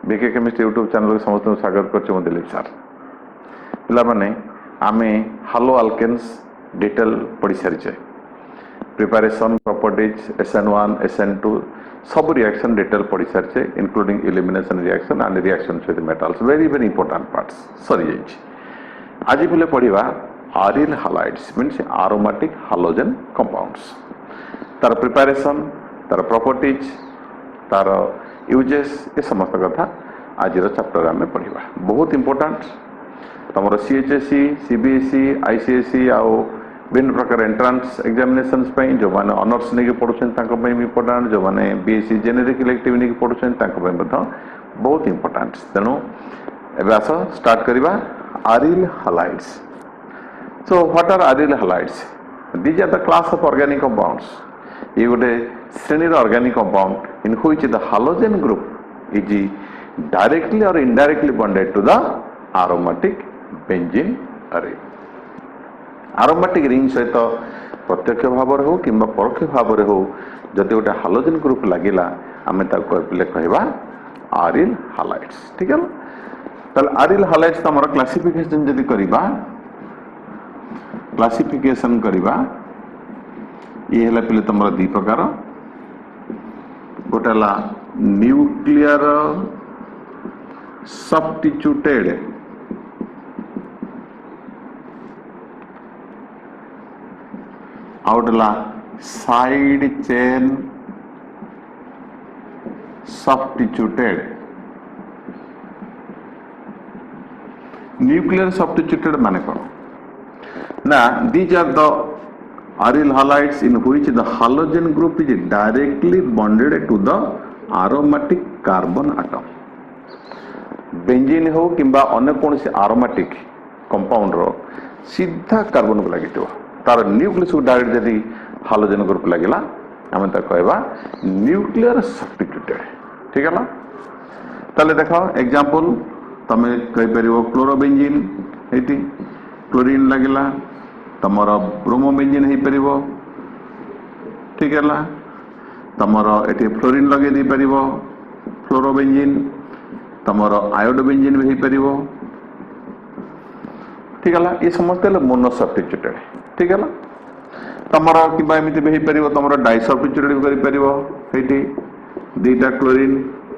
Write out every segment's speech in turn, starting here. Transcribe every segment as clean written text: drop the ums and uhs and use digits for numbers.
BK chemistry YouTube channel के समस्त स्वागत कर दिलीप सर पे आम हालो आल्केन्स डिटेल पढ़ी सारी प्रिपरेशन प्रॉपर्टीज SN1 SN2 सब रिएक्शन डिटेल पढ़ी सारी including elimination reaction and reaction with metals very very important parts सरी आज भी पढ़ा आरिल हालाइड्स मीन्स आरोमेटिक हालोजेन कंपाउंड्स तार प्रिपरेशन तार प्रॉपर्टीज तार यूजेस ये समस्त कथा आज चैप्टर आम पढ़ा बहुत इंपोर्टेंट तुम CHSE CBSE ICSE आउ विभिन्न प्रकार एंट्रांस एग्जामिनेशन जो मैंने ऑनर्स नहीं पढ़ुं इंपोर्टेंट जो मैंने BSc जेनेरिक इलेक्टिव नहीं पढ़ुं बहुत इंपोर्टेंट तेणु एवं आस स्टार्ट करवा aryl halides so what are aryl halides these are the class of organic compounds ये गोटे श्रेणी organic compound in which the halogen group is directly और indirectly bonded to the aromatic benzene ring aromatic ring सहित प्रत्यक्ष भाव हो कि परोक्ष भाव हो जदि गोटे हालोजेन ग्रुप लगिला आम कहवा आरिल हालाइड्स ठीक है ताल आरिल हालाइड्स तुम क्लासिफिकेशन जदि करवा क्लासिफिकेशन करवा ये है पे तुम दी प्रकार गोटे न्यूक्लियर सबस्टिट्यूटेड आउटला side chain substituted nuclear substituted माने कौन ना these are the aryl halides in which the halogen group is directly bonded to the aromatic carbon atom benzene हो किंबा अन्य कौन से aromatic कंपाउंड रो सीधा कार्बन को लगी तार न्यूक्लियस को डायरेक्ट जदि हालोजेन ग्रुप लगिला आम कहवा न्यूक्लियर सबस्टिट्यूटेड ठीक है ना ताले देखो एग्जांपल तमे कहि परिबो क्लोरोबेंजीन एटी क्लोरीन लगिला तमर ब्रोमोबेंजीन हो पार ठीक है तमर ये फ्लोरीन लगे दी पार फ्लोरोबेंजीन तमर आयोडोबेंजीन भी हो पार ठीक है ये समस्त मोनो सबस्टिट्यूटेड ठीक है तमर कि भी हो पार तुम डाई सबस्टिट्यूटेड भी कर दीटा क्लोरीन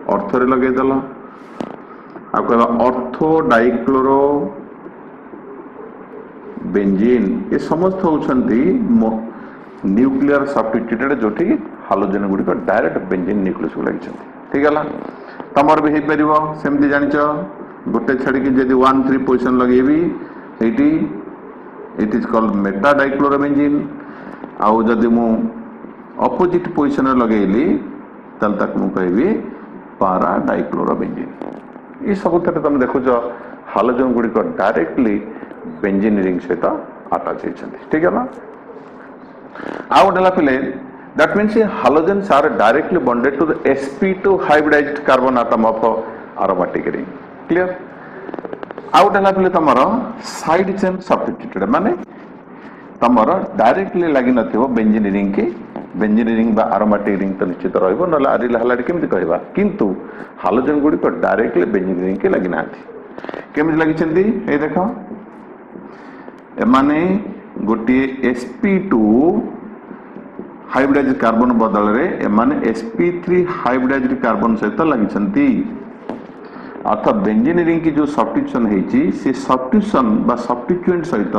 ऑर्थो लगेदेल आ कह ऑर्थो डाइक्लोरो बेंजीन ये समस्त होती न्यूक्लियर सबस्टिट्यूटेड जो हालोजेन गुड़िक डायरेक्ट बेंजीन न्यूक्लियस को लगी ठीक है तमर भी हो पार सेमती जान गोटे छाड़ी जब 1,3 पोजिशन लगेबी it is called meta dichlorobenzene आउ जदि मु अपोजिट पोजिशन लगेली तल तक मु कहबी पारा डाइक्लोरोबेंजीन ये सब तुम देखुच हालोजेन गुड़िक डायरेक्टली बेंजीन रिंग सहित अटैच होती ठीक है ना आउ गोटे पे that means halogens are directly bonded to the sp2 hybridized carbon atom of aromatic ring clear आउ गोटे पे तुम साइड चेन सबस्टिट्यूटेड माने तुम डायरेक्टली लगी नथिबो बेंजीन रिंग की बेंजीन रिंग बा aromatic रिंग तो निश्चित रहइबो न आरिल हालाइड केमति कहबा किंतु हालोजेन गुडी को डायरेक्टली बेंजीन रिंग के लगी नाथि केमति लगी छंती ए देखो एमाने गोटे sp2 हाइब्रिडाइज्ड कार्बन बदल रे एमाने sp3 हाइब्रिडाइज्ड कार्बन सहित लगी अर्थात बेंजीन रिंग की जो सब्स्टिट्यूशन है से सब्स्टिट्यूशन बा सब्स्टिट्यूएंट सहित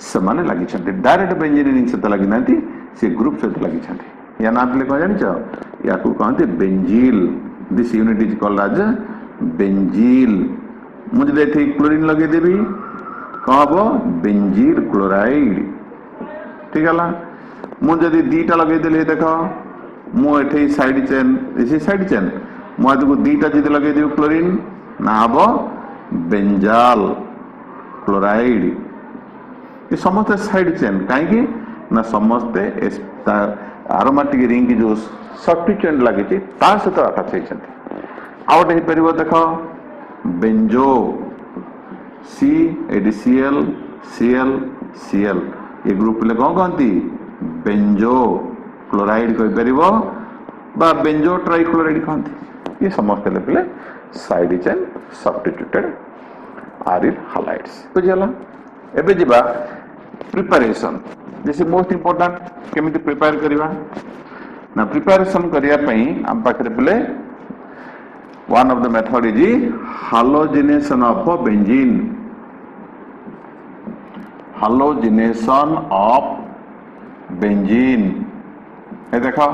से माने लगी डायरेक्ट बेंजीन रिंग सहित लगी ना से ग्रुप सहित लगी या नाम कौन जान या कहते benzyl this unit is called as benzyl मुझे क्लोरीन लगेदेवी कौन हम बेंजील क्लोराइड ठीक है मुझे दीटा लगेदेली देख मुझे साइड चेन साइड चेन मुझे दीटा जी लगेदेवी क्लोरीन ना हम बेंजाल क्लोराइड ये समस्त साइड चेन कहीं ना समस्ते aromatic रिंग की जो सबस्टिट्यूएंट लगी सहित अटैच होती आउ गोटे हो पार देख बेंजो CADCl Cl Cl ये ग्रुप ले कौन कहती बेंजो क्लोराइड कह पार बा बेंजो ट्राइक्लोराइड कहती ये समस्त लेपिले साइड चेन सब्स्टिट्यूटेड आरिल हालाइट्स बुझिगला। एबे जिबा प्रिपरेशन जैसे मोस्ट इंपोर्टेंट केमिति प्रिपेयर करिवा ना प्रिपरेशन करिया पई हम पाखरे पिले one of the method is halogenation of benzene, halogenation of benzene। ये देखो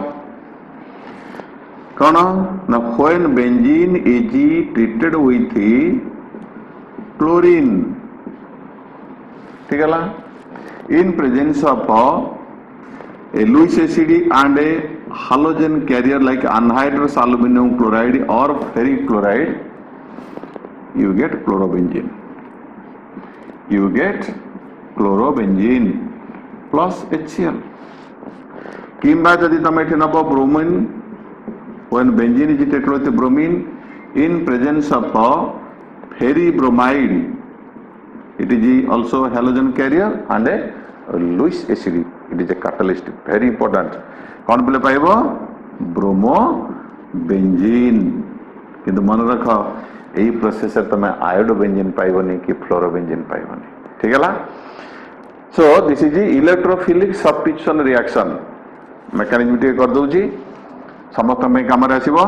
कौन ना when benzene is treated with chlorine, ठीक है ला, in presence of a Lewis acid and a halogen carrier like anhydrous aluminum chloride or ferric chloride, you get chlorobenzene, you get chlorobenzene plus HCl। किंबा यदि तुम एठी नब bromine, when benzene is treated with bromine in presence of ferribromide, it is also a halogen carrier and a Lewis acid, it is a catalyst, very important। कौन बोले पाइबो bromo benzene, किंतु मन रख यही प्रोसेस तुम आयोडो बेंजीन पाइबनी कि fluorobenzene पाइबनी, ठीक है ला। So this is electrophilic substitution reaction mechanism टे कर दउची समस्त में काम रे आसीबो,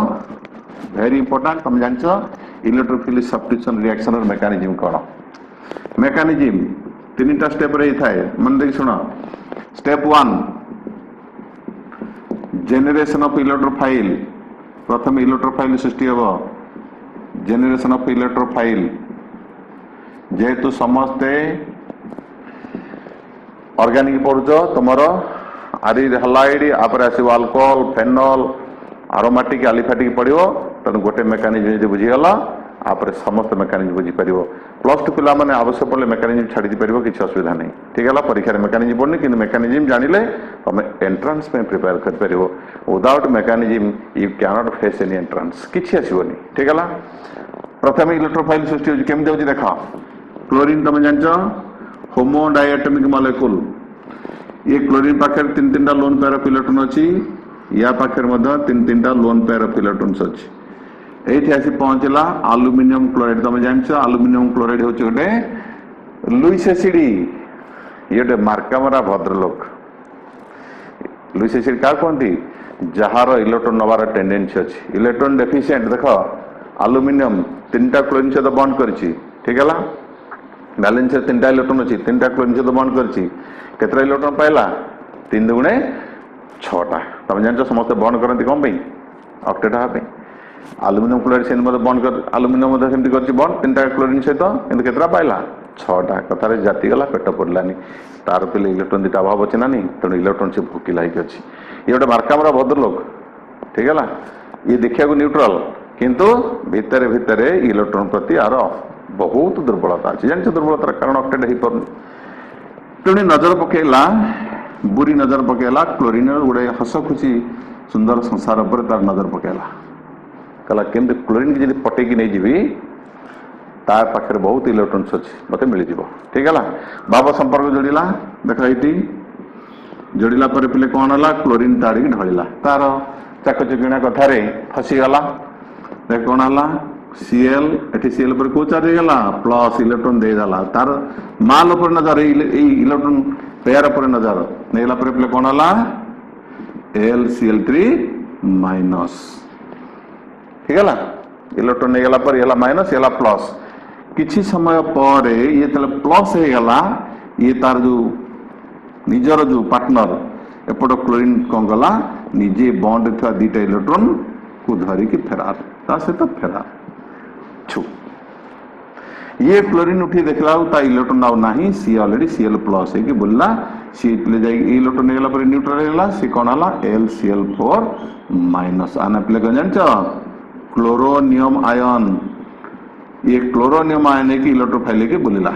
वेरी इंपोर्टेंट। तुम जानछो इलेक्ट्रोफिलिक सब्स्टिट्यूशन रिएक्शन र मेकानिज्म कोन, मेकानिज्म तीनटा स्टेप रे थाए, मन देख सुनो। स्टेप 1 जेनेरेशन ऑफ इलेक्ट्रोफाइल, प्रथम इलेक्ट्रोफाइल सृष्टि हम, जेनेरेशन ऑफ इलेक्ट्रोफाइल जेहेतु समस्ते ऑर्गेनिक पढ़ुच तुमर आरिल हालाइड आपर आसो अल्कोहल फेनॉल आरोमेटिक एलिफेटिक पड़ो, तेणु गोटे मेकानिज्म जो बुझीगला आपरे समस्त मेकानिज्म बुझी पार। प्लस टू पिला माने आवश्यक पड़े मेकानिज्म छाड़ी पार, किसी असुविधा नहीं, ठीक है। परीक्षा मेकानिज्म पढ़नी कि मेकानिज्म जानिले तुम एंट्रांस में प्रिपेयर कर पार। Without mechanism you cannot face any entrance, किसी आसबनी, ठीक है। प्रथम इलेक्ट्रोफाइल सृष्टि होची केमते होची देखा। क्लोरीन तुम जानछो होमो डायटोमिक मॉलिक्यूल, ये क्लोरीन पाखे तीन तीन लोन पेयर ऑफ इलेक्ट्रॉन अच्छी, या पाखे तीन तीन लोन पेयर ऑफ इलेक्ट्रॉन्स अच्छी। ये आसी पहुंचला आलुमिनियम क्लोराइड, तुम जानछ आलुमिनियम क्लोराइड होचे गोटे लुइस एसिड, ये गोटे मार्कामरा भद्रलोक। लुइस एसिड क्या कहती, जार इलेक्ट्रॉन नवार टेंडेंसी अच्छी, इलेक्ट्रॉन डेफिशिएंट देख आलुमिनियम तीनटा क्लोरीन सहित बॉन्ड करछि, ठीक है। बैलेंस तीनटा इलेक्ट्रॉन अच्छी, तीनटा क्लोरीन सहित बॉन्ड करछि, केतरा इलेक्ट्रॉन पाइला 3 दुगुणे 6टा। तुम जानछ समस्त बॉन्ड करती कौन पे, ऑक्टेट हेबे। आलुमिनियम क्लोराइड से बॉन्ड कर, आलुमिनियम सेमती कर बॉन्ड तीनटा क्लोरीन सहित, किंतु केतरा पाइला 6टा। कथार जाति गला पेट पड़लानी, तार पे इलेक्ट्रॉन दुटा अभाव अच्छे ना नहीं, तेणु इलेक्ट्रॉन से भूकिला अच्छी। ये गोटे मार्कामरा भद्रलोक, ठीक है। ये देखा न्यूट्रल किंतु भितर भितर इलेक्ट्रॉन प्रति आर बहुत दुर्बलता अच्छी, जानते दुर्बलतार कारण ऑक्टेट हो पार। तेणु नजर पकेला, बुरी नजर पकेला क्लोरीन गोटे हस खुशी सुंदर संसार पर तार नजर पकेला, कहला केमती क्लोरीन की जब पटेकी नहीं जीवी तार पाखे बहुत इलेक्ट्रॉन्स अच्छी मत मिल जाव, ठीक है। भाव संपर्क जोड़िला देख ये जोड़िला पर पिले कौन है क्लोरीन ताड़ी ढलिला, तार चाकचकिणा कथार फसीगला, देख कौन है सीएल, एटी सीएल पर को चार्ज होगा प्लस इलेक्ट्रॉन देदेला, तार माल पर नजर इलेक्ट्रॉन पेयर पर नजर नेला पर पिले कौन है LCl3 माइनस, ठीक है। इलेक्ट्रॉन नहीं गला पर ये माइनस ये प्लस, किसी समय पर ये प्लस हो गला, ये तार जो निजर जो पार्टनर एपट क्लोरीन कौन गला निजे बॉन्ड था दीटा इलेक्ट्रॉन को धरिकी फेरार, ता सहित फेरार छु। ये क्लोरीन उठी देखला इलेक्ट्रॉन आउ नाही, सी ऑलरेडी Cl प्लस है कि बोलला, सी ले जाई इलेक्ट्रॉन नेगला पर न्यूट्रल हेला, सी कोन हला LCl4 माइनस। आना प्ले कौन जानछ क्लोरोनियम आयन, ये क्लोरोनियम आयन है कि इलेक्ट्रोफाइल के बोलिला,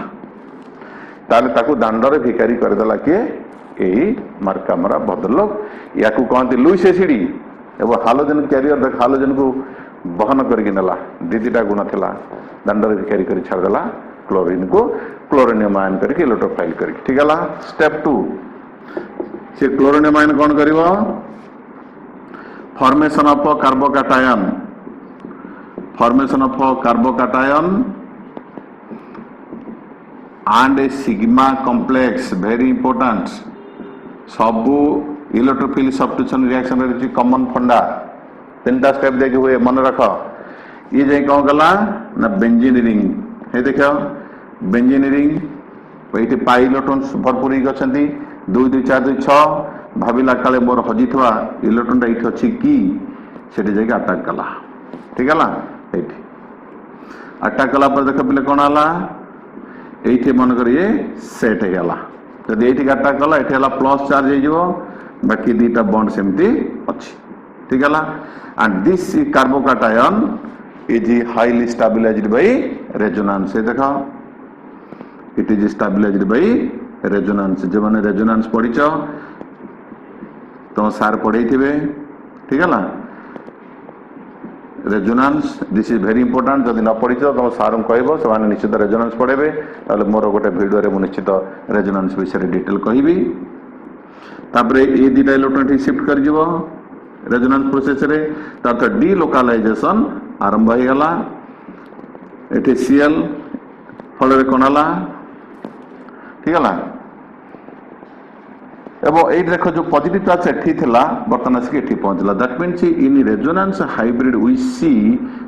ताले ताकू दांडरे भिकारी कर देला के एई मार्कामरा भद्रलोक। याकू कहते लुइस एसिड एवं हालोजन कैरियर देख हालोजन को बहन करके नेला, दीदीटा गुण थिला दांडरे भिकारी कर छाड़देला क्लोरीन को क्लोरोनियम आयन करके इलेक्ट्रोफाइल करके, ठीक है। स्टेप 2 से क्लोरोनियम आयन कौन करिवो formation of carbocation, formation of a carbocation and a sigma complex, very important. सबू इलेक्ट्रोफिल सब्स्टिट्यूशन रिएक्शन रे कॉमन फंडा तीनटा स्टेप देखि हुए मन रख ये जे कौन गला ना बेंजीन रिंग हे देखो बेंजीन रिंग एठी पाई इलेक्ट्रॉन्स भरपूर ही अछंती 2 2 4 2 6 भाविला काले मोर हजिथवा इलेक्ट्रॉन एठी अछि की सेठी जे अटैक कला ठीक है एठी अटैक कला पर देख पिले कोन आला एठी मन कर ये सेट हे गला जदि एठी अटैक कला एठी हला प्लस चार्ज हे जिवो बाकी दीटा बॉन्ड सेमती अछि ठीक है and this carbocation is highly stabilized by resonance देखा it is stabilized by resonance जो मैंने resonance पढ़ी चो तो सार पढ़े थे ठीक है resonance this is very important जदि न पढ़ी चो तो सार कहबो से माने निश्चित resonance पढ़ेबे ताले मोर गोटे वीडियो रे मु निश्चित resonance विषय डिटेल कहबी तापरे ए दिटा इलेक्ट्रॉन शिफ्ट कर जीवो रेजोनेंस प्रोसेस रे तार डीलोकालाइजेशन आरंभ हो गला एठी सीएल फल रे कोनाला ठीक है एवं एट देखो जो पॉजिटिव चार्ज एठी थिला बर्तन आसी एठी पहुंचला that means in resonance hybrid we see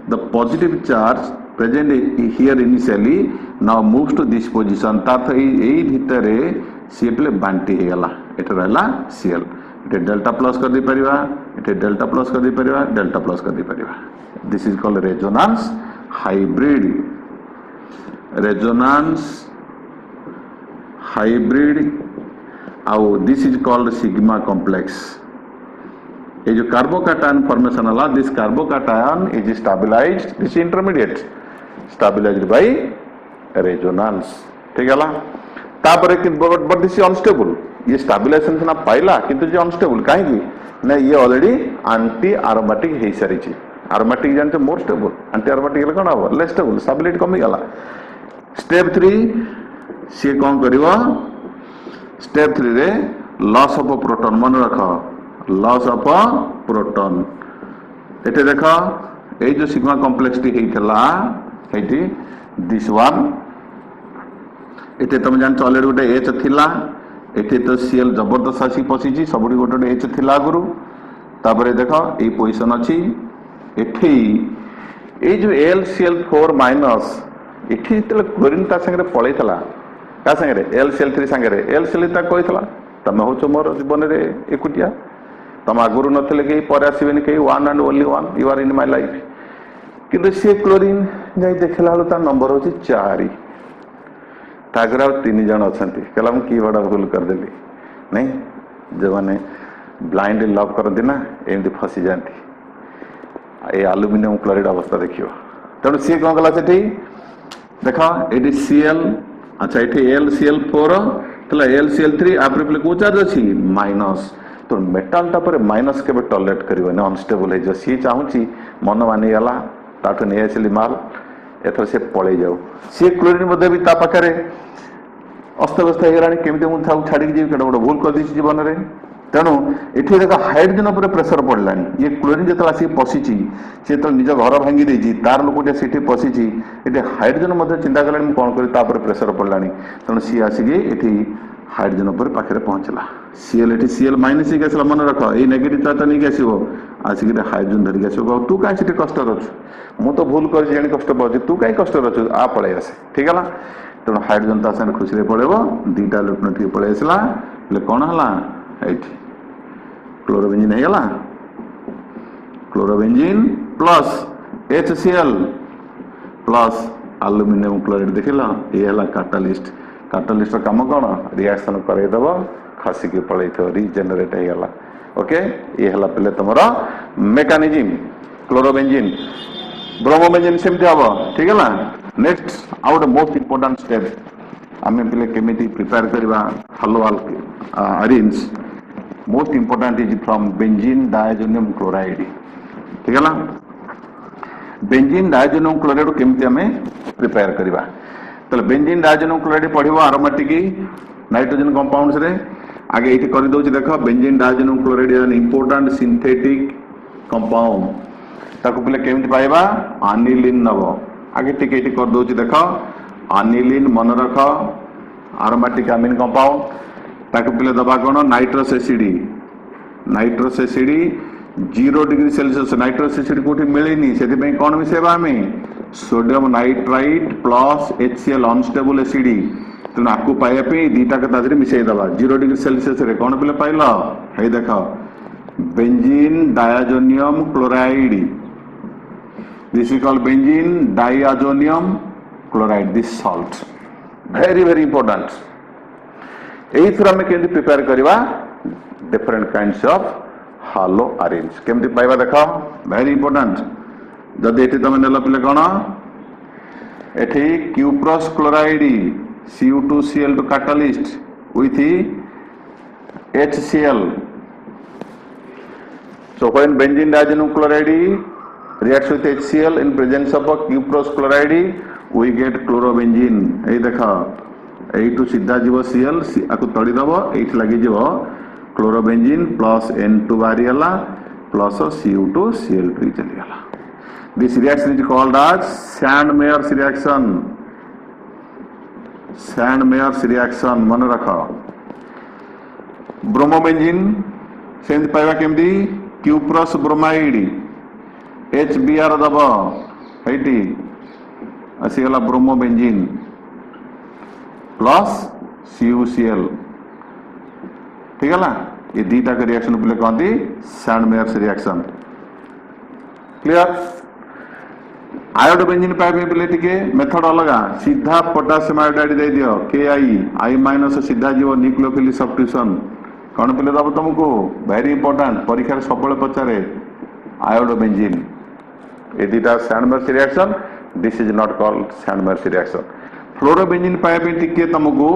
the positive charge present here initially now moves to this position तार एई भितरे सीएल बांटी हे गला एटा रहला सीएल इटे डेल्टा प्लस कर दी परिवा इटे डेल्टा प्लस कर दी परिवा डेल्टा प्लस कर दी परिवा this is called resonance hybrid आउ this is called sigma complex ये जो कार्बोकैटायन फॉर्मेशन वाला this carbocation is stabilized this intermediate stabilized by resonance ठीक है तापर बट दिस अनस्टेबल ये स्टेबलाइजेशन ना पाइला किंतु जे अनस्टेबल काहे की ना ये ऑलरेडी एंटी एरोमेटिक हे सारी छी एरोमेटिक जानते मोर स्टेबल एंटी एरोमेटिक कोन हो लेस स्टेबल स्टेबिलिटी कमी गला स्टेप 3 से कोन करबो स्टेप 3 रे लॉस ऑफ प्रोटॉन मन रखो लॉस ऑफ प्रोटॉन एते देखो ए जो सिग्मा कॉम्प्लेक्स टी हेथला हेती दिस वन एते तुम जान ऑलरेडी गोटे एच थिला एटे तो सीएल जबरदस्त आसी पशिची सबुडी गोटे एच थिला गुरु तापरे देखो ए पोजीशन अछि एठी ए जो LCl4 माइनस एठी तले क्लोरीन ता संगे पळैतला का संगे LCl3 संगे LCl ता कहैतला तमे होचो मोर जीवन रे एकुटिया तम आगुरु नथले के पर आसीबेनी के one and only one you are in my life किंतु से क्लोरीन जाई देखला त नंबर होची 4 तागरा 3 जन अछंती कहला हम की बड़ा भूल कर देली नहीं जो माने ब्लाइंड लव करती ना एमती फसी जाती ये एल्युमिनियम क्लोराइड अवस्था देखियो तेणु सी कौन कला सेठी देखा एटी सीएल अच्छा एटी LCl4 तला LCl3 आपरे प्ले को चार्ज अछि माइनस तो मेटल ता पर माइनस के टॉलरेट करियो ना अनस्टेबल है जो सी चाहूची मन मानि गला ताठो ने आसिली माल एथर से पळे जाऊ सी क्लोरीन मध्ये भी ता पाखरे अस्तव्यस्त हो केमती मुझे छाड़ी जी कड़े गोटे भूल कर दी जीवन में तेणु ये देख हाइड्रोजन पर प्रेसर पड़ा ये क्लोरीन जो आसिक पशिची सी तो निज घर भांगी देती तार लोक से पशिची ये हाइड्रोजन चिंता कला कौन कर प्रेसर पड़ा तेणु सी आसिक ये हाइड्रोजन पर पाखे पहुंचला सीएल माइनस आसला मन रख ये नेगेटिव चार्ज नहीं आसो आसिक हाइड्रोजन धरिक आसो तू कहीं कष्ट अच्छु मुझे तो भूल कर कष्ट पाँच तू कहीं कष्ट अच्छु आ पलि आसे ठीक है तेणु हाइड्रोजन ता संगे खुशी पड़ेबो दीटा इलेक्ट्रॉन ठीक पड़े आसला कौन है क्लोरोबेंजीन है गला chlorobenzene plus HCl plus aluminium chloride देखिला ये है कैटालिस्ट काम कौन रिएक्शन करे दबो खसी के पड़े तो रीजेनरेट है गला ओके ये है पहले तुमरा मेकानिज्म क्लोरोबेंजीन ब्रोमोबेंजीन सेमती हम ठीक है नेक्स्ट आउट मोस्ट इंपोर्टेंट स्टेप आम पे केमी प्रिपेयर करवा haloarenes most important is from benzene diazonium chloride ठीक है बेंजीन डायजोनियम क्लोराइड केमती आम प्रिपेयर करवा तो बेंजीन डायजोनियम क्लोराइड पढ़ो आरोमेटिक नाइट्रोजन कंपाउंड्स रे आगे ये कर देख benzene diazonium chloride an important synthetic compound ताको पिले केमती पाइबा आनिलिन नब आगे टिके टिके कर दोची देखो आनिलिन मन रख aromatic amine compound ताको पिले दबा कोन nitrous acid 0 degree Celsius nitrous acid कोठी मिलेनी सेति पे कोन मिसेबा हमें sodium nitrite plus HCl unstable acid तेना आपको पाइबा पे दीटा के तादरी मिसेई दबा 0 डिग्री सेल्सियस रे कोन पिले पाइलो हे देखो benzene diazonium chloride this is called benzene diazonium chloride this salt very very important एही थ्रू हमें केंदी प्रिपेयर करबा different kinds of haloarenes केमती पाइबा देखो वेरी इंपोर्टेंट जदि एठी तमे नेला पिले कोन एठी cuprous chloride Cu2Cl2 catalyst with HCl. So when benzene diazonium chloride reacts with HCl in presence of a cuprous chloride, we get chlorobenzene. এই देखा এইটু सीधा जीव Cl आकु तड़ी दबो एठी लागि जीव chlorobenzene plus N2 बाहरी हला plus Cu2Cl2 चली हला. This reaction is called as Sandmeyer's reaction. Sandmeyer's reaction मन रख ब्रोमोबेंजीन सेंध पाइबा केमदी क्यूप्रस ब्रोमाइड HBr दब हेटी आसीगला ब्रोमोबेंजीन प्लस CuCl ठीक है ना ये दीटा के रिएक्शन पे कहती सैंडमेयर्स रिएक्शन क्लियर आयोडोबेंजीन पाइबे बेले टिके मेथड अलगा सीधा पोटासियम आयोडाइड दे दियो Ki- सीधा जीव न्यूक्लियोफिलिक सब्स्टिट्यूशन कौन पे दब तुमको वेरी इंपोर्टेंट परीक्षा सब पचारे आयोडोबेंजीन ये दीटा Sandmeyer's reaction this is not called Sandmeyer's reaction fluorobenzene पाइबे टिके तुमको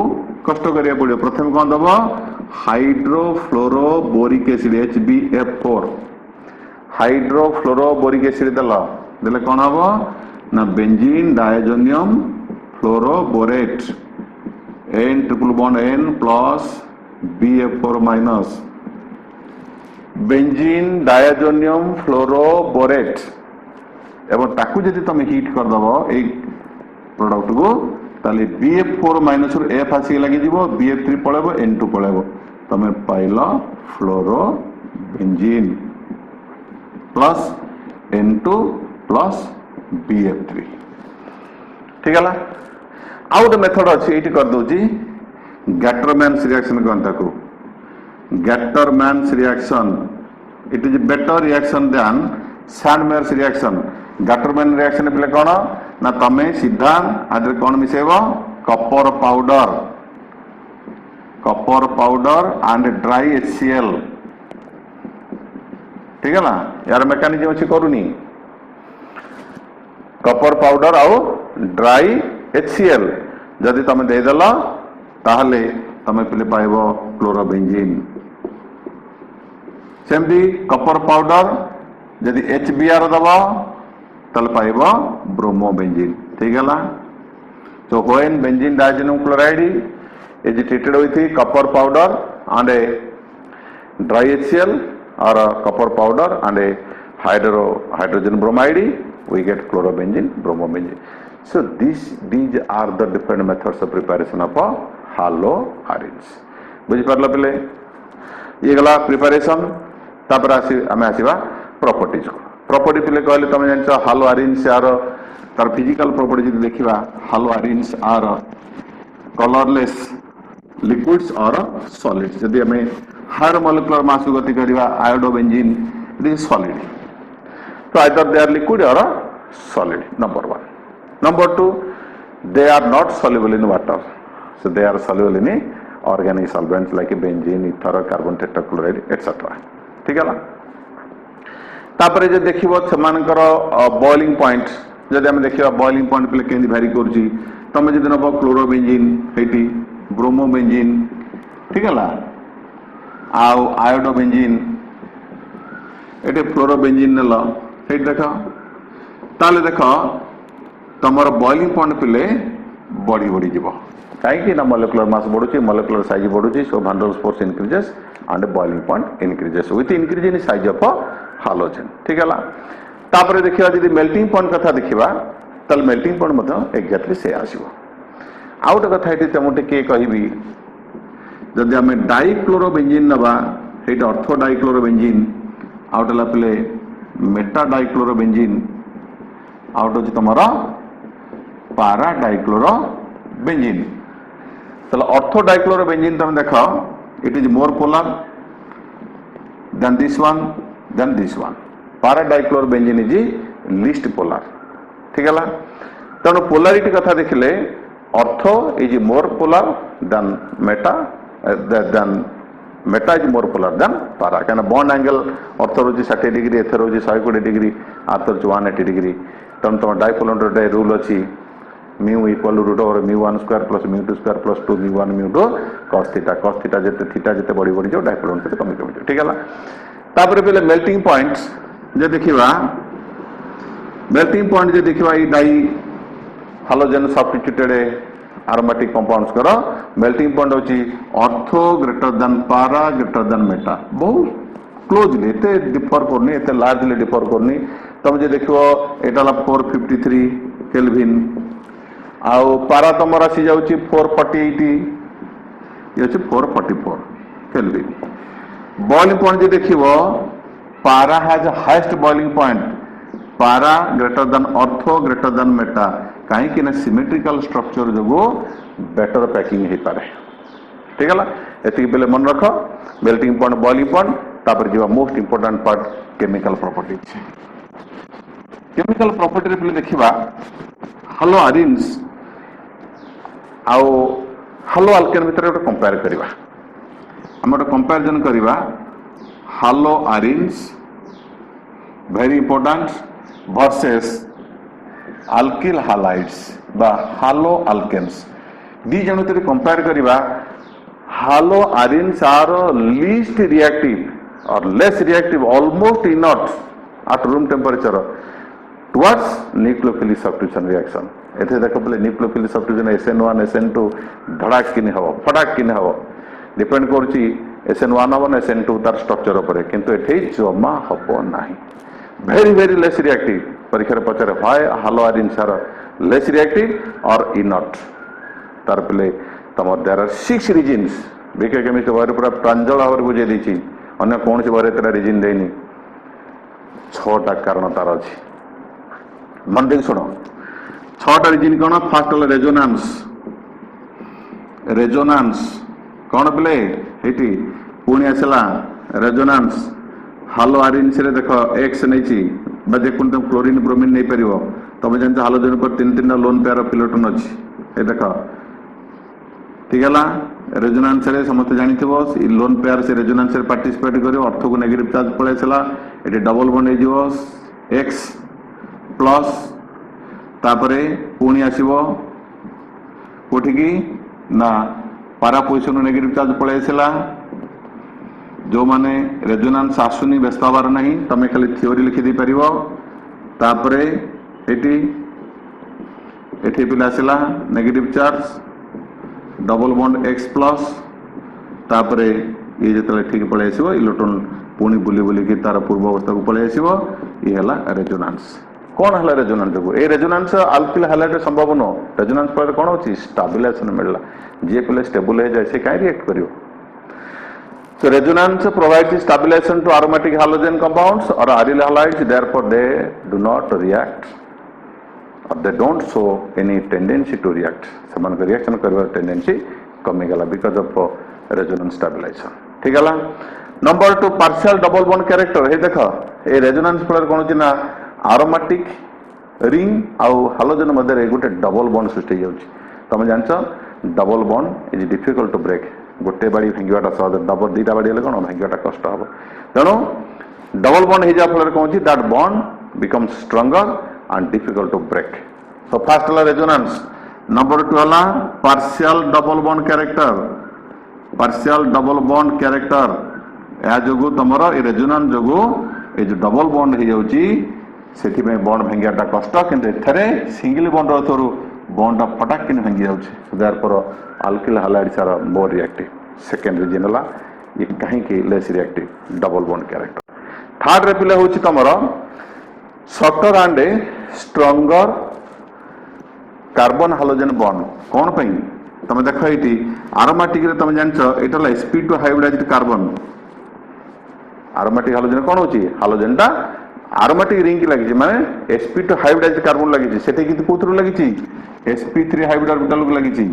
कष्ट करिया पड़ियो प्रथम कौन दब हाइड्रोफ्लोरोबोरिक एसिड HbF4 हाइड्रोफ्लोरोबोरिक एसिड देले कौन हम ना benzene diazonium fluoroborate N triple bond N plus BF4 minus benzene diazonium fluoroborate एवं ताकू जदि तुम हिट कर दब ए प्रोडक्ट को ताले BF4 माइनस F आसी लगी जीवो BF3 पळेबो N2 पळेबो तमे pilo fluorobenzene plus N2 plus BF3 ठीक है आउ गोटे मेथड अच्छी ये कर दूची गैटरमैन्स रिएक्शन कहता को Gattermann's reaction it is better reaction than Sandmeyer's reaction Gattermann reaction पे कौन ना तमे सीधा आदि कौन मिसेब Kapoor powder and dry HCl ठीक है ना यार मेकानिज्म अच्छी करूनी कपर पाउडर आउ ड्राई HCl जदि तुम देदेल ताहले तुम पे पाइब क्लोरोबेंजीन सेमती कपर पाउडर जदि HBr दब ताले पाइब ब्रोमोबेंजीन ठीक है so when benzene diazonium chloride is treated with copper powder and a dry HCl or a copper powder and a hydrogen bromide we get chlorobenzene bromobenzene so these are the different methods of preparation of a halo arenes बुझी पारला पिले ये गला preparation तापर आमे आसीबा properties को property पिले कहले तमे जानछ हालो arenes आर तार फिजिकल प्रॉपर्टी जदि देखिबा हालो arenes आर कलरलेस liquids or solids जदि हमें higher molecular mass को गति करिबा iodobenzene it is solid so either they are liquid or a solid number 1 number 2 they are not soluble in water so they are soluble in organic solvents like benzene ether carbon tetrachloride etc ठीक है ना तापर जे देखिबो समानकर boiling point जदि हम देखिबा boiling point पे केंदी very Karji तमे जदि नबो क्लोरोबेंजीन हेटी ब्रोमोबेंजीन ठीक है ना आउ आयोडोबेंजीन एटे फ्लोरोबेंजीन नेल हेट देख ताले देख तमर बॉइलिंग पॉइंट पे बढ़ी बढ़ी जीव कहीं ना molecular mass बढ़ुची molecular size बढ़ुची so van der Waals force increases and boiling point increases with increase in size of halogen ठीक है तापर देखिबा जदि मेल्टिंग पॉइंट कथा देखिबा तल मेल्टिंग पॉइंट मत एक्जाक्टली से आसीबो आ गोटे कथा ये तुम टे कहबी जदि आम डाइक्लोरोबेंजीन नवा ये ऑर्थो डाइक्लोरोबेंजीन आउट पे मेटा डाइक्लोरोबेंजीन आउट हूँ तुम पारा डाइक्लोरोबेंजीन ताहले ऑर्थो डाइक्लोरोबेंजीन तुम देख it is more polar than this one para dichlorobenzene is least polar ठीक है तेणु पोलारिटी कथा देखिले ortho is more polar than meta is more polar than para क्या बॉन्ड एंगल ऑर्थो रोज 60 डिग्री एथर रोज 120 डिग्री आर्थर 180 डिग्री तेणु तुम डाइपोलर रूल अच्छी mu equal root over μ1 square plus μ2 square plus 2 μ1 μ2 cos theta जिते थीटा जिते बढ़ी बढ़ी जाओ डाइपोलर से कमी कमी ठीक है तापर पे मेल्टिंग पॉइंट्स जे देखिबा मेल्टिंग पॉइंट जे देखिबा ई die halogen substituted aromatic compounds करो मेल्टिंग पॉइंट होची ऑर्थो ग्रेटर देन पारा ग्रेटर देन मेटा बहुत क्लोजली एते डिफर करनी एते लार्जली डिफर करनी तुम जे देखिबो एटाला 453 केल्विन आउ पारा तमर आसी जाउची 448 ये होची 444 केल्विन बॉइलिंग पॉइंट जे देखिबो पारा हैज हाईएस्ट बॉइलिंग पॉइंट पारा greater than ortho greater than Meta कहीं ना सिमेट्रिकल स्ट्रक्चर जो बेटर पैकिंग हो पारे ठीक है ये बेले मन रख मेल्टिंग पॉइंट बॉइलिंग पॉइंट तापर जो most important part chemical properties chemical property पे देखा हालो आरिन्स आउ हालो आल्केन भितर गोटे कंपेयर करवा आम गोटे कंपेरिजन करवा haloarenes very important versus alkyl halides बा हालो alkenes दी जन भितर कंपेयर करवा haloarenes are least reactive और less reactive almost inert at room temperature towards nucleophilic substitution reaction एथे देख बोले nucleophilic substitution SN1 SN2 धड़ाक किने हबो फटाक किने हबो डिपेंड करछि SN1 हबो ना SN2 तार स्ट्रक्चर ऊपर किंतु एथे जमा हबो नाही very less reactive परीक्षा पचारे why haloarenes are less reactive और इनर्ट तार पले तम देयर आर 6 रीजन्स बीके केमिस्ट्री बारे पूरा प्रांजल भाव बुझे देछि अन्य कौन से बारे तेरा रीजन देनी 6टा कारण तार अछि मन देख सुनो 6टा रीजन कोन फर्स्ट हल रेजोनेंस कौन पले हेटी पुणी आसला रेजोनेंस हालो आरिन्स रे देखो एक्स नहीं देखो तुम क्लोरीन ब्रोमीन नहीं पार तुम जानते हालोजन पर 3 लोन पेयर पिलोटन अच्छी ये देख ठीक है रेजोनेंस रे समस्त जानी लोन पेयर से रेजोनेंस रे पार्टिसिपेट कर अर्थ को नेगेटिव चार्ज पड़े ये डबल बॉन्ड हो एक्स प्लस तापरे पुणी आसो कोठिकी ना पारा पोजिशन नेगेटिव चार्ज पड़े जो माने रेजोनेंस आसुनी व्यस्त हबार नहीं तुम खाली थ्योरी लिखिदी पार तापरे एटी एठी पिला आसला negative charge double bond x plus तापरे ये जो ठीक पलि आसो इलेक्ट्रॉन पुणी बुली बुलिकी तार पूर्व अवस्था को पलि आसो ये है रेजोनेंस कौन है रेजोनेंस जो ये रेजोनेंस अल्किल हालाइड संभव नो रेजोनेंस पर कौन होची स्टेबिलाइजेशन मिलला जे पले स्टेबल हो जाए से काई रिएक्ट करियो So resonance provides stabilization to aromatic halogen compounds or aryl halides, therefore they do not react or they don't show any tendency to react. समान का reaction करने tendency कम गला because of resonance stabilization. ठीक है ला? Number 2 partial double bond character है देखा ये resonance पर कौन होती ना aromatic ring आउ halogen मध्य एक गोटे double bond सृष्टि होती तमें जानचो double bond is difficult to break गोटे बाड़ी भांगवाटा सहज डबल 2टा बाड़ी हेले कौन भांगवाटा कष्ट हम तेणु डबल बॉन्ड हो जाए फल कौन that bond becomes stronger and difficult to break so first है रेजोनेंस नंबर 2 है पार्शियल डबल बॉन्ड कैरेक्टर या जो तुम ये रेजोनेंस जो ये जो डबल बॉन्ड हो जाए बॉन्ड भांगवाटा कष्ट किंतु एथरे सिंगल बॉन्ड थ्रू बॉन्ड फटाक कि भांगी जापर alkyl halides are more reactive second reason है ये कहीं less reactive double bond character third रे पिले हूँ तुम shorter and stronger carbon hydrogen bond कौन पई तुम देख ये आरोमेटिक रे तुम जानछ एटा sp2 हाइब्रिडाइज्ड कार्बन आरोमेटिक हाइड्रोजन कौन होची हाइड्रोजन टा आरोमेटिक रिंग की लगी माने sp2 हाइब्रिडाइज्ड कार्बन लगी सेठी किंतु कोथरो लगी sp3 हाइब्रिड ऑर्बिटल को लगी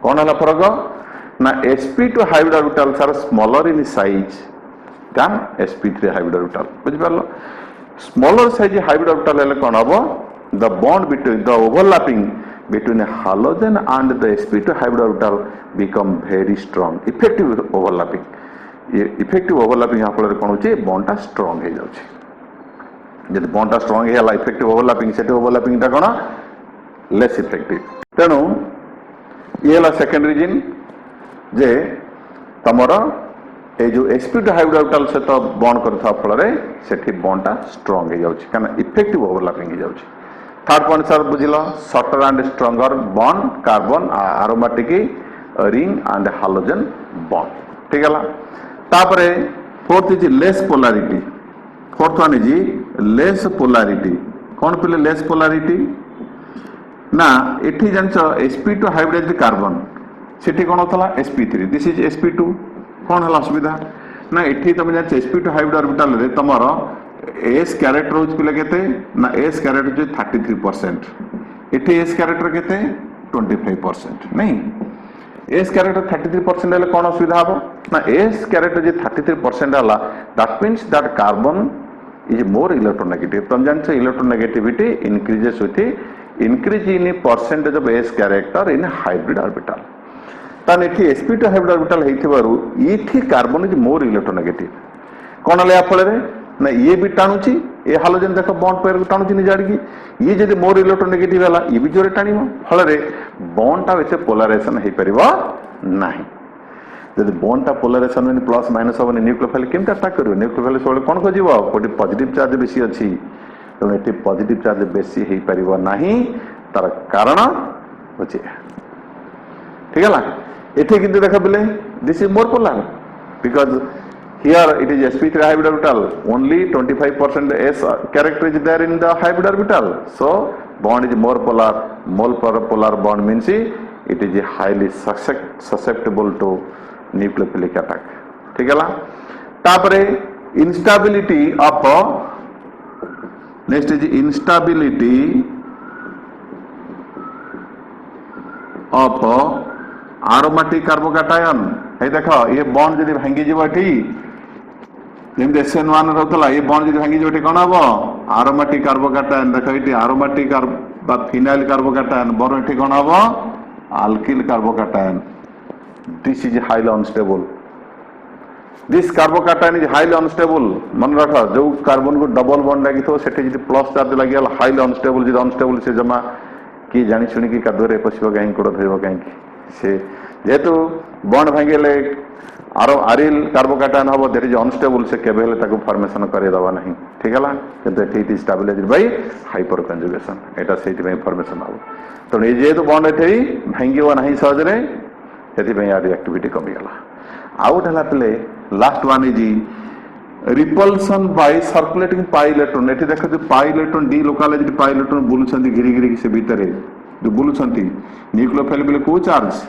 कौन हला फरक ना sp2 hybrid orbital are smaller in size than sp3 hybrid orbital बुझ पारलो स्मॉलर साइज हाइब्रिड ऑर्बिटल हेले कोन हबो the bond between the overlapping between a halogen and the sp2 hybrid orbital become very strong effective overlapping effective overlapping यहाँ फल कौन होचे bond टा स्ट्रांग हे जाउचे जब बॉन्ड टा स्ट्रांग हे ला इफेक्टिव ओवरलैपिंग सेटे ओवरलैपिंग टा कोन लेस इफेक्टिव तेणु ये ला सेकंड रीजन जे तमरो ए जो sp2 हाइब्रिड ऑर्बिटल से तो बॉन्ड करथा फल रे सेठी बॉन्ड टा स्ट्रांग हे जाउचे काना इफेक्टिव ओवरलैपिंग हे जाउचे थर्ड पॉइंट सर बुझिल shorter and stronger bond carbon aromatic ring and hydrogen bond ठीक है तापरे fourth is less polarity fourth one is less polarity कौन पिले लेस पोलैरिटी ना एठी जानछ sp2 हाइब्रिडाइज्ड कार्बन सेठी कोन होतला sp3 दिस इज sp2 कोन हला सुविधा ना एठी तुम जानछ sp2 हाइब्रिड ऑर्बिटल रे तमरो एस कैरेक्टर होच पिले केते ना एस कैरेक्टर जो 33% एठी एस कैरेक्टर केते 25% नहीं एस कैरेक्टर 33% हेले कोन सुविधा हबो ना एस कैरेक्टर जे 33% हला that means that carbon is more electronegative तुम जानछ electronegativity increases with increase in percentage of s character in hybrid orbital ताने एठी sp2 हाइब्रिड ऑर्बिटल हेथिबारु इथि कार्बन इज मोर इलेक्ट्रोनेगेटिव कोन हले या फळे रे ना ये भी टाणुची ए हाइड्रोजन देखो बॉन्ड पेयर को टाणुची नि जाडगी ये जदि मोर इलेक्ट्रोनेगेटिव हला ये भी जोरे टाणिबो फळे रे बॉन्ड टा एते पोलराइजेशन हे परिबो नाही जदि बॉन्ड टा पोलराइजेशन में प्लस माइनस होबनी न्यूक्लियोफाइल केमटा अटैक करिवो न्यूक्लियोफाइल सोले कोन खोजिबो कोटी पॉजिटिव चार्ज बेसी अछि तो एटी पॉजिटिव चार्ज बेसी हे परिबो नाही तार कारण होचे ठीक है ना एथे किंतु देखा बिले this is more polar because here it is sp3 hybrid orbital only 25% s character is there in the hybrid orbital so bond is more polar bond means it is highly susceptible to nucleophilic attack ठीक है ना तापरे instability of next is instability of aromatic carbocation हे देखो ये bond जदि भांगी जीव एठी जेम SN1 रहतला ये बॉन्ड जदि भांगी जीव एठी कोन हबो aromatic carbocation देखो एठी aromatic बा phenyl carbocation बर एठी कोन हबो alkyl carbocation this is highly unstable this carbocation is highly unstable मन रख जो कार्बन को डबल बॉन्ड लागी तो सेठी जदि प्लस चार्ज लागी highly unstable जदि unstable से जमा की जानि सुनि की कादरे पसिबो गाई कोड धरिबो गाई से जेहेतु बॉन्ड भांगेले आरो आरिल कार्बोकैटायन हबो देयर इज अनस्टेबल से केबेले ताको फॉर्मेशन करे दबा नहीं ठीक हला किंतु एठी is stabilised by hyperconjugation एटा सेति में फॉर्मेशन हबो तो ये जेहेतु बॉन्ड एठी भांगिबो नहीं सहज रे सेति में यार एक्टिविटी कमी गला आउट हला पले last one is repulsion by circulating pi electron एठी देखो जो pi electron delocalized pi electron बुलुछंती गिरी गिरी से भीतर जो बुलुछंती न्यूक्लियोफाइल बिले को चार्ज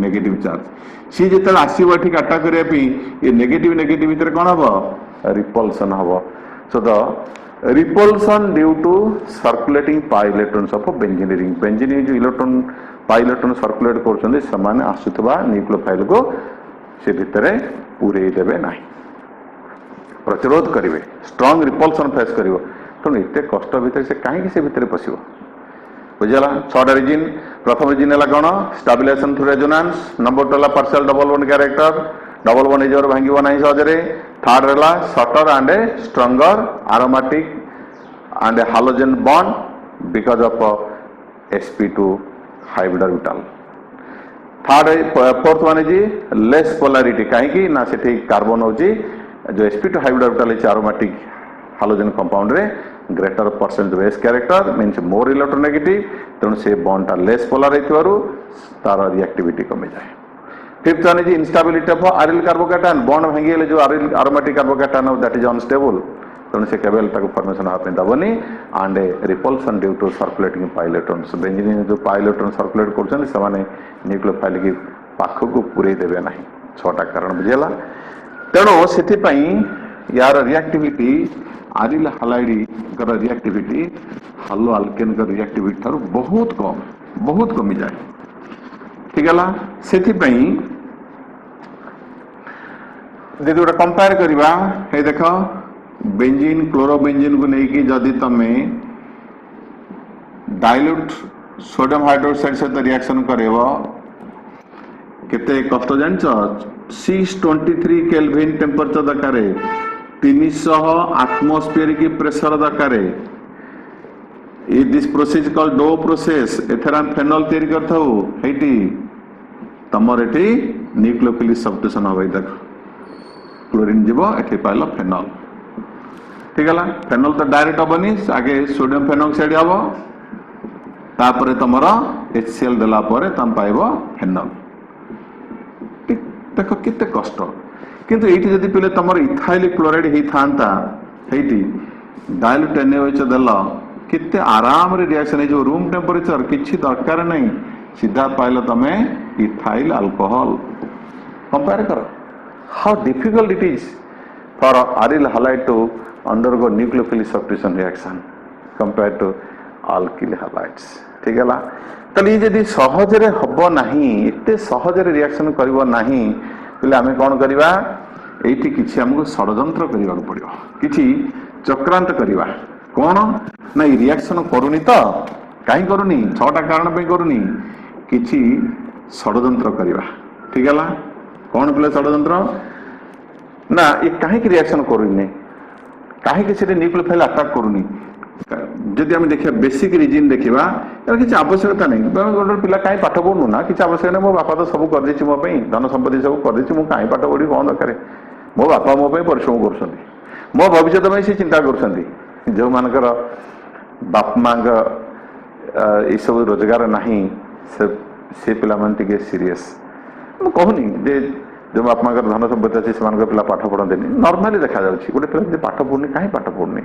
नेगेटिव चार्ज सी जेतल आसीबो ठीक अटैक करे पी ये नेगेटिव भीतर कोन हबो रिपल्सन हबो so the repulsion due to circulating pi electrons of benzene ring benzene जो इलेक्ट्रॉन पाई इलेक्ट्रॉन सर्कुलेट करछन समान आसुतबा न्यूक्लियोफाइल को से भीतर पूरे देबे नाही प्रतिरोध करिवे स्ट्रांग रिपल्सन फेस करिवो तो इते कष्ट भीतर से काहे से भीतर पसिबो बुझला छटा रीजन प्रथम रीजन है कौन stabilization through resonance number 2 partial double bond character double bond इजर भांगिबो नाही सहजरे थर्ड रहला shorter and stronger aromatic and halogen bond because of sp2 hybrid orbital fourth one is less polarity कहीं ना से कार्बन होची जो sp2 हाइब्रिड ऑर्बिटल है aromatic halogen कंपाउंड रे greater percent base character means more electronegative तेणु से bond टा लेस पोलर हेतुवारु तार रिएक्टिविटी कमी जाए fifth one is instability of aryl carbocation bond भांगी जो aryl aromatic carbocation that is unstable तेणु से केवल फॉर्मेशन हाँ दबनी and repulsion due to circulating pi electrons benzene जो पाइलेट्रॉन सर्कुलेट कर न्यूक्लियोफाइल की पाखक पूरे देवे ना 6टा कारण बुझीगला तेणु से यार रिएक्टिविटी आरिल हालाइड रिएक्टिविटी हालो आल्केन रिएक्टिविटी ठार बहुत कमी जाए ठीक है से यदि गोटे कंपेयर करवा हे देख बेंजीन क्लोरोबेंजीन को लेकिन जदि तुम डाइल्यूट सोडियम हाइड्रोक्साइड सहित रिएक्शन करेव केते कष्ट जान 623 केल्विन टेम्परेचर दरकार 300 एटमॉस्फेरिक प्रेशर दरकार this process called Dow process एथरा फेनॉल तैयारी करथाउ हेटी तमर एठी न्यूक्लियोफिल सब्स्टिट्यूशन होबै देख क्लोरीन जीव एठी पाइलो फेनॉल ठीक है फेनॉल तो डायरेक्ट हेनी आगे सोडियम फेनॉक्साइड हम तापर तुमर HCl देला परे तुम पाइबो फेनॉल देख केते कष्ट किंतु एठी जदि पहिले तुमर इथाइल क्लोराइड हे थांता हेटी डाइल्यूट NaOH देला कितने आराम रे रिएक्शन है जो रूम टेम्परेचर किसी दरकार नहीं सीधा पाइल तमे इथाइल अल्कोहल कंपेयर कर how difficult it is for aryl halide to undergo nucleophile substitution reaction compare to alkyl halides ठीक है तो ये जदि सहजरे हबो नहीं एते सहजरे रिएक्शन करिवो नहीं तले आमे कोन करबा एठी किछि हमको षडयंत्र करिवा पड़ियो किछि चक्रांत करिवा कौन ना रिएक्शन करूनी तो कहीं करूनी 6टा कारण पे करूनी किछि षडयंत्र करवा ठीक है कौन बोले षडयंत्र ना ये कहीं रिएक्शन करूनी कहीं किसी न्यूक्लियोफाइल अटैक करूनी जदि आम देखिए बेसिक रिजन देखा यार किसी आवश्यकता नहीं गोटे पिला कहीं पाठ पढ़ू ना किसी आवश्यक नहीं मो बापा तो सब कर मो धन संपत्ति सब कर कहीं पाठ पढ़ी कौन दरकार मो बापा मो परिश्रम कर मो भविष्य में सी चिंता कर जो मानकर बाप माँ ये सब रोजगार नहीं से पिला मान टिके सीरियस मैं कहूनी जे जो बाप माँ धन संपत्ति अच्छी से पिला पाठ पढ़ते नॉर्मली देखा जाऊँगी गोटे पिला पाठ पढ़ुनी कहीं पाठ पढ़ुनी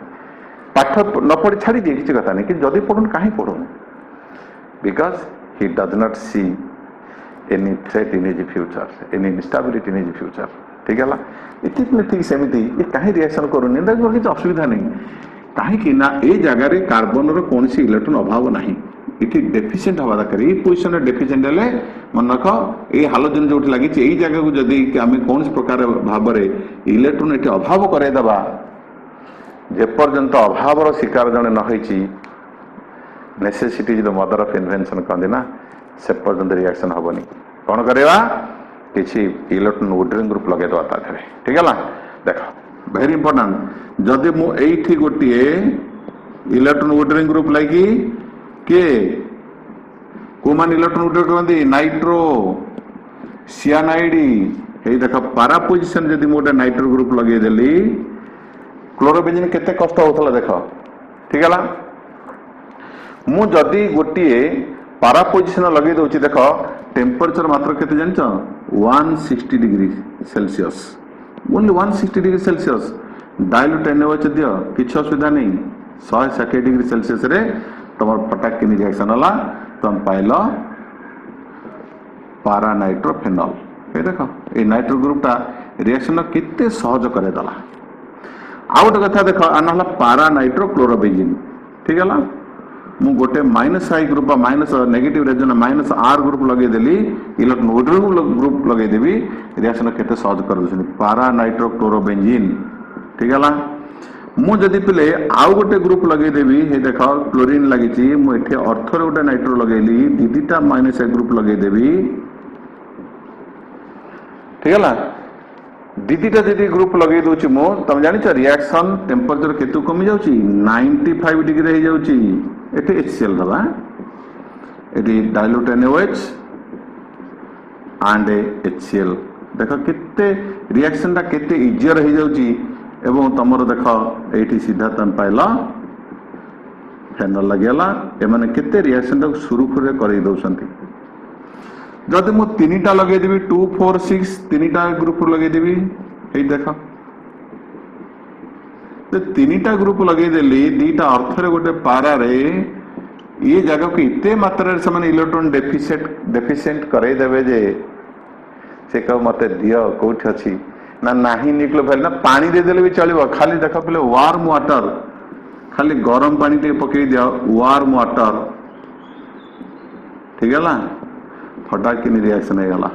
पाठ न पढ़ी छाड़ी दिए किसी कथा नहीं कि जदि पढ़ुन कहीं पढ़ुन because he does not see any threat in his future any instability in his future ठीक है इतने ठीक सेमती ये कहीं रिएक्शन करूनी किसी असुविधा नहीं कहीं ना ये जगार कार्बन कौन सी इलेक्ट्रॉन अभाव नहीं ये डेफिशिएंट हवा दरकार ये पोजिशन डेफिशिएंट हेले मन रख ये हालोजन जो लगी यही जगह को जदि आम कौन प्रकार भाव में इलेक्ट्रॉन ये अभाव करदेबा जेपर्यंत अभावर शिकार जड़े नई नेसेसिटी जो मदर ऑफ इन्वेंशन कहते ना से पर्यंत रिएक्शन हेनी कौन करवा किसी इलेक्ट्रॉन वुड्रिंग ग्रुप लगेदवा ताधे ठीक है देख वेरी इंपोर्टेंट जदि मुझे गोटे इलेक्ट्रॉन वुड्रिंग ग्रुप लगी किए को मान इलेक्ट्रॉन वुड्रिंग कहते नाइट्रो सियानाइड ये देख पारा पोजिशन जदि गोटे नाइट्रो ग्रुप लगेदेली क्लोरोबेंजीन केते कष्ट होता देख ठीक है मु जदि गोटे पारा पोजिशन लगे दूसरी देख टेम्परेचर मात्र केते जान 160 degree Celsius only 160 degree Celsius dilute NaOH दियो किसी असुविधा नहीं 160 डिग्री सेल्सियस रे तुम फटाक किनी रिएक्शन होला तुम पाइल पारा नाइट्रोफेनॉल ये देख ये नाइट्रो ग्रुपटा रिएक्शन केते सहज करे दला आ गोटे कथा देख आना पारा नाइट्रो क्लोरोबेंजीन ठीक है मु गोटे -I group minus negative resonance -R group लगेदेली इलेक्ट्रॉन वुड्रिंग ग्रुप लगेदेवी रिएक्शन केते सहज कर दउछन पारा नाइट्रो क्लोरोबेंजीन ठीक है मु जदि पिले आउ गोटे ग्रुप लगेदेवी हे देख क्लोरीन लगी मु एठे ऑर्थर गोटे नाइट्रो लगेली दीदीटा -I ग्रुप लगेदेवी ठीक है दीदीटा दीदी ग्रुप लगे दूची मो तुम जानिछ रिएक्शन टेम्परेचर केतु कमी जाउची 95 डिग्री हो जाउची एटे HCl दबा eighty dilute NaOH and HCl देख केते रिएक्शन टा केते इजियर हो जाउची एवं तमरो देख एटी सीधा तम पाइला फेनल लगेला ए माने केते रिएक्शन टा सुरुखुरे करै दउसंती जदि मु 3टा लगेदेवी 2 4 6 3टा ग्रुप लगेदेवी ये देख तो तीनटा ग्रुप लगेदेली दीटा अर्थ गोटे पारा रे ये जगह को इतने मात्रा से इलेक्ट्रॉन डेफिशिएंट करदेवे जे से कह मत दियो कौट अच्छी ना नहीं न्यूक्लियोफाइल ना पानी देदेले भी चलो खाली देख पे वार्म वाटर खाली गरम पानी टे पकई दिया वार्म वाटर ठीक है फटाक रिएक्शन हो गला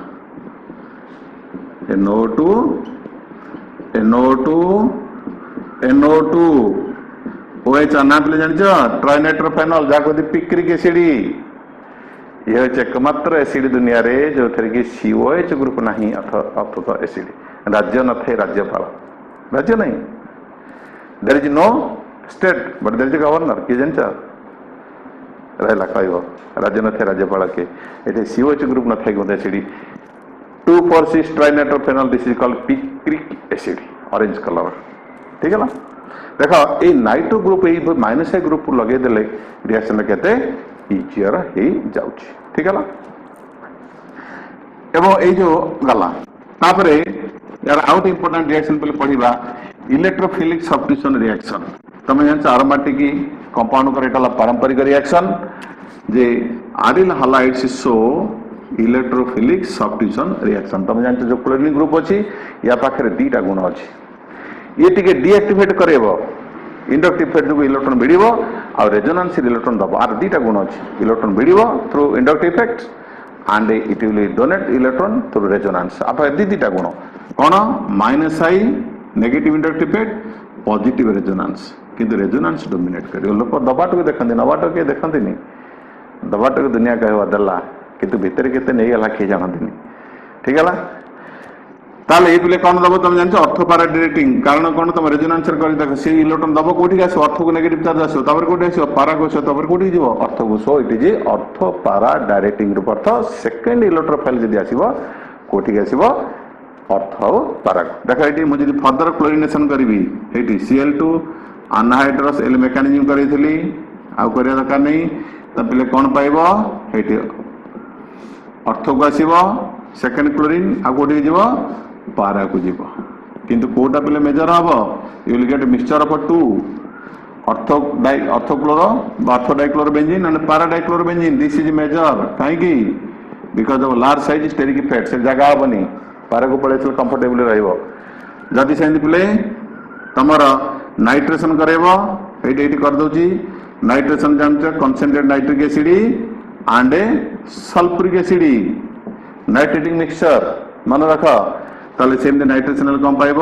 NO2 NO2 NO2 OH ना पे जान ट्राइनाइट्रोफेनॉल जाको पिक्रिक एसिड ये हूँ एकमात्र एसिड दुनिया रे जो थे कि COH ग्रुप नहीं अथवा एसिड राज्य न थे राज्यपाल राज्य नहीं there is no state but there is governor किए जान रहा कह राज्य न थे राज्यपाल के ये COH ग्रुप न थे acid 2,4,6 trinitrophenol this is called picric acid orange colour ठीक है ना देखो ये नाइट्रो ग्रुप ये माइनस ए ग्रुप लगे देले रिएक्शन केते इजियर हो जाउछि ठीक है ना एवं ये जो गला तापरे यार आउट इंपोर्टेंट रिएक्शन पे पढ़िबा इलेक्ट्रोफिलिक सब्स्टिट्यूशन रिएक्शन तमे जान अरोमेटिक कंपाउंड कर एटा पारंपरिक रिएक्शन जे आरिल हालाइड्स सो इलेक्ट्रोफिलिक सब्स्टिट्यूशन रिएक्शन तमे जान जो क्लोरीन ग्रुप अछि या पाखरे दीटा गुण अछि ये टिके डीएक्टिवेट करेबो इंडक्टिव फेट जो इलेक्ट्रॉन भिड़ो और रेजोनेंस इलेक्ट्रॉन दबो आर दीटा गुण अछि इलेक्ट्रॉन भिड़ो through inductive effect and it will donate electron through resonance आप दीटा गुण कौन minus I negative inductive effect positive resonance किंतु रेजोनेंस डोमिनेट करियो लोक दबाट को देखंती नबाट के देखंती नहीं दबाट को दुनिया कहवा दला किंतु भीतर केते नहीं गला खे जानती ठीक है ताले ये पिले कौन दबो तुम जानछ अर्थ पारा डायरेक्टिंग कारण कौन तुम रेजोनेंस कर देखो से इलेक्ट्रॉन दबो कोठी आसो अर्थ को नेगेटिव चार्ज आसो तबर कोठी आसो पारा को आसो तबर कोठी जीवो अर्थ को सो इट इज अर्थ पारा डायरेक्टिंग रूप अर्थ सेकंड इलेक्ट्रोफाइल जदी आसीबो कोठी आसीबो अर्थ पारा देखो एटी मु जदी फर्दर क्लोरिनेशन करबी एटी Cl2 अनहाइड्रस एल मेकानिज्म करैथली आ करिया दरकार नहीं त पिले कौन पाइबो एटी अर्थ को आसीबो सेकंड क्लोरीन आ कोठी जीवो पारा को जीव किंतु कोटा पे मेजर हम you will get mixture of two orthochloro ortho dichlorobenzene and para dichlorobenzene this is major कहीं because of large size steric effect से जगह हेनी पारा को पड़े कंफर्टेबल रहिबो जदि सेंति पिले तमर नाइट्रेशन करेबो एटी कर दोची नाइट्रेशन जानछ concentrated nitric acid and sulphuric acid nitrating mixture मन रख ताले सेम नाइट्रेशन कौन पाइब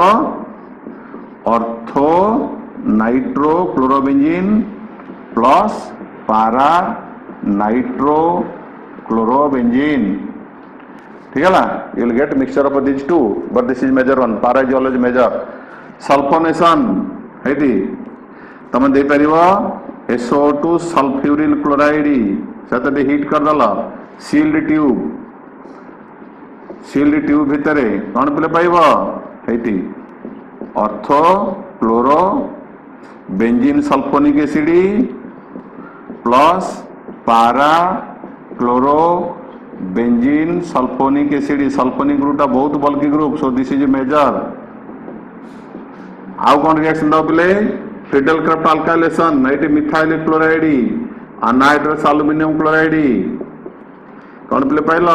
ortho nitro chlorobenzene plus para nitro chlorobenzene ठीक है ना you will get mixture of this two but this is major one para is always major sulphonation हेटी तमे दे परिबो SO2 सल्फ्यूरिल क्लोराइड सेते हीट कर दला सील्ड ट्यूब भितरे कौन पे पाइब हेटी ortho chloro benzene sulphonic acid plus para chloro benzene sulphonic acid sulphonic ग्रुपटा बहुत bulky group so this is major आउ कौन रिएक्शन दो पे फ्रीडल क्राफ्ट अल्काइलेशन एटी methyl chloride anhydrous aluminium chloride कौन पे पाइल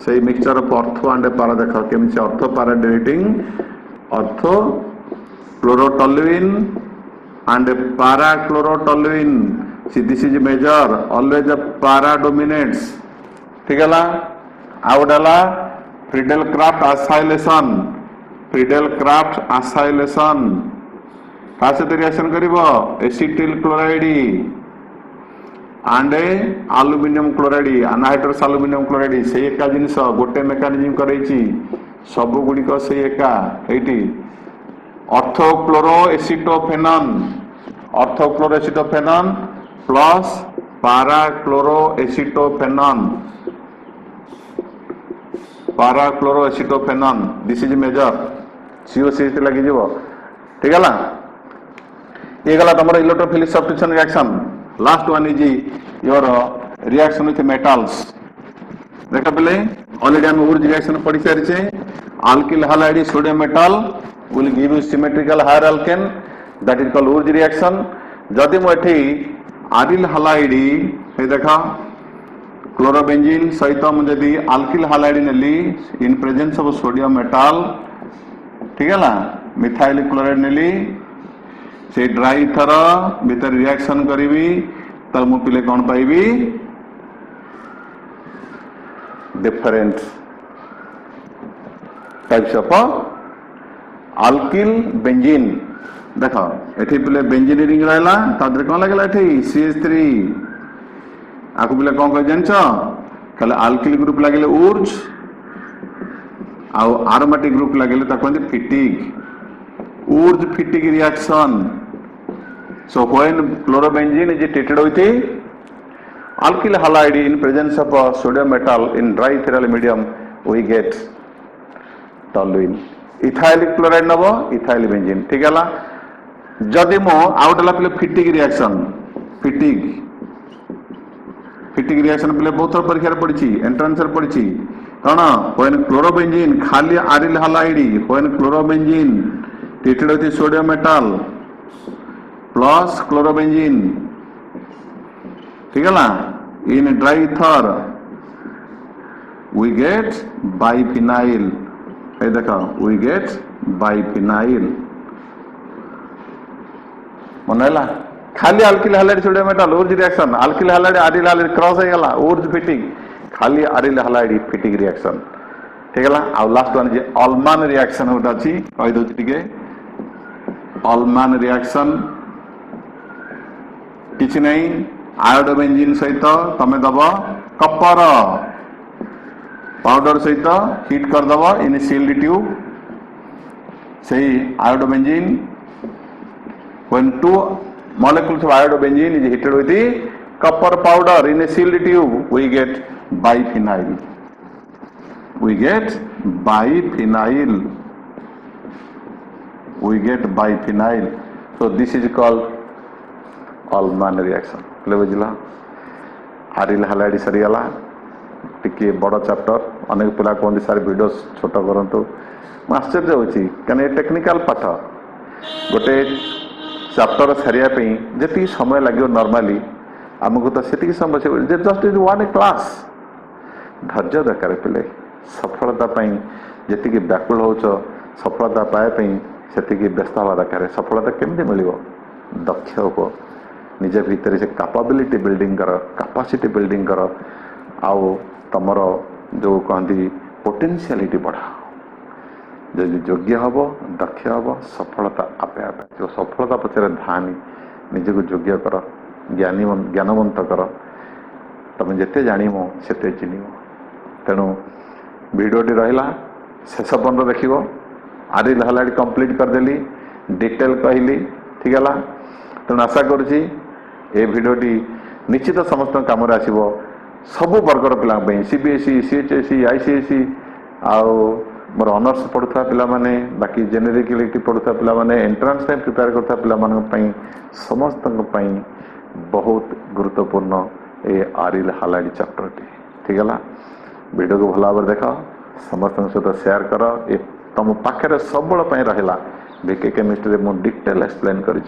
से mixture of ortho and para देखो केमि ortho para directing ortho chlorotoluene and para chlorotoluene this is major always para dominates ठीक है आउडाला फ्रीडल क्राफ्ट आसाइलेशन का से रिएक्शन करिवो acetyl chloride and aluminium chloride anhydrous aluminium chloride से एका जिनिस गोटे मेकानिज्म करैछि सब गुड़िक से एका एटी orthochloro acetophenone plus para chloro acetophenone this is major COC लगी जीवो ठीक है ये गला तुम electrophilic substitution reaction last one is your reaction with metals देख पे ऑलरेडी हम ऊर्ज रिएक्शन पढ़ी सारी alkyl halide sodium metal will give you symmetrical higher alkane that is called Wurtz reaction. जदि मुझे आरिल हालाइड देखा क्लोरोबेंजीन सहित मुझे आल्किल हालाइड नेली in presence of sodium metal, ठीक है ना, मिथाइल क्लोराइड नेली से ड्राई थर भीतर रिएक्शन करी तब मु पिले कौन पाइबी डिफरेंट टाइप्स ऑफ आल्किल बेंजीन। देख एठी पिले बेंजीन रिंग रहला तादरे कौन लागला एठी CH3 आकु पिले कौन कह जानछ खाली आल्किल ग्रुप लागले उर्ज आउ एरोमेटिक ग्रुप लागले ता कहते फिटिग उर्ज फिटिग reaction. So when chlorobenzene is treated with alkyl halide in presence of sodium metal in dry ethereal medium, we get toluene. Ethyl chloride नब ethyl benzene, ठीक है ला। जदि मो आउट ला पिले फिटिग रिएक्शन फिटिग रिएक्शन पिले बहुत थोड़ा परीक्षा पड़ी एंट्रेंस पड़ी कौन when chlorobenzene खाली aryl halide when chlorobenzene treated with sodium metal plus chlorobenzene, ठीक है ना, in dry ether we get biphenyl. ये देखो वी गेट बाइफिनाइल मन है खाली alkyl halide sodium metal Wurtz reaction alkyl halide aryl halide cross हो गला उर्ज फिटिंग खाली आरिल हालाइड फिटिंग रिएक्शन, ठीक है ना। आ लास्ट वन जे अल्मान रिएक्शन होता अछि कहि दउ टिके अल्मान रिएक्शन किसी नहीं आयोडोबेंजीन सहित तमें दब कपर पाउडर सहित हिट करदब इन सील्ड ट्यूब से iodobenzene when two molecules of iodobenzene is heated with the copper powder in a sealed tube we get biphenyl so this is called Ullmann reaction ले बुझला। आरिल halide सरीगला टिके बड़ chapter अनेक पिला कहते सारे video छोट करंतु आश्चर्य होची कने टेक्निकल पाठ गोटे चैप्टर सारिया जी समय लगे नॉर्मली आमको तो से समय से जस्ट इज वन क्लास धैर्य दरकार पिले सफलता जी व्याकुल हो सफलता पाए से व्यस्त हवा दरकार सफलता केमती मिल दक्ष हो निज भीतर से कैपेबिलिटी बिल्डिंग कर कैपेसिटी बिल्डिंग कर आउ तमर जो कहती पोटेंशियलिटी बढ़ा जदि योग्य हम दक्ष हम सफलता आपे आपे जो सफलता पचर धानी निजक योग्य कर ज्ञानवंत कर तुम जिते जानिम से चिन्ह तेणु भिडियोटी रहा शेष पर्यटन देख आरिल हालाइड कंप्लीट करदेली डिटेल कहली, ठीक है। तेणु आशा करुँची ए भिडियोटी निश्चित समस्त काम आसब सबु वर्गर पिला CBSE CHSE ICSE आउ मोर ऑनर्स पढ़ुवा पिला माने बाकी जेनेरिक इलेक्टिव पढ़ुवा पिला माने एंट्रांस टाइम प्रिपेयर करता पिला मानन पई समस्त पई बहुत गुरुत्वपूर्ण ए आरिल हालाइड चैप्टर टी, ठीक है। वीडियो को भला भाव देख समस्त सहित शेयर कर ए तुम पाखे सबुल रहा VK केमिस्ट्री मु डिटेल एक्सप्लेन करी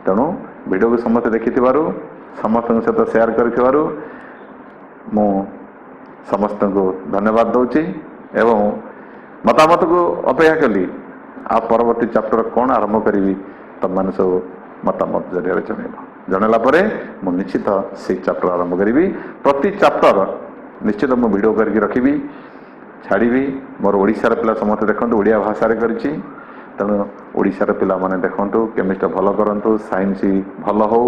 तेणु वीडियो को समस्त देखि समस्त सहित शेयर कर मु समस्त को धन्यवाद दूची एवं मतामत को अपेक्षा कली आ परवर्ती चैप्टर कौन आरंभ करी तुम मैंने सब मतामत जरिए जनला मु निश्चित से चैप्टर आरंभ करी प्रति चैप्टर निश्चित मु वीडियो करके रखी छाड़ी मोर ओडिशार पिला समस्त देखते ओडिया भाषा करी तेणु ओडिशार पिला माने देखंतु केमिस्ट्री भल करंतु साइंस भल हो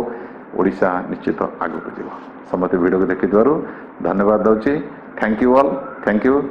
ओडिशा निश्चित आगु को जीव समस्त वीडियो को देखि धन्यवाद दउची। Thank you all, thank you.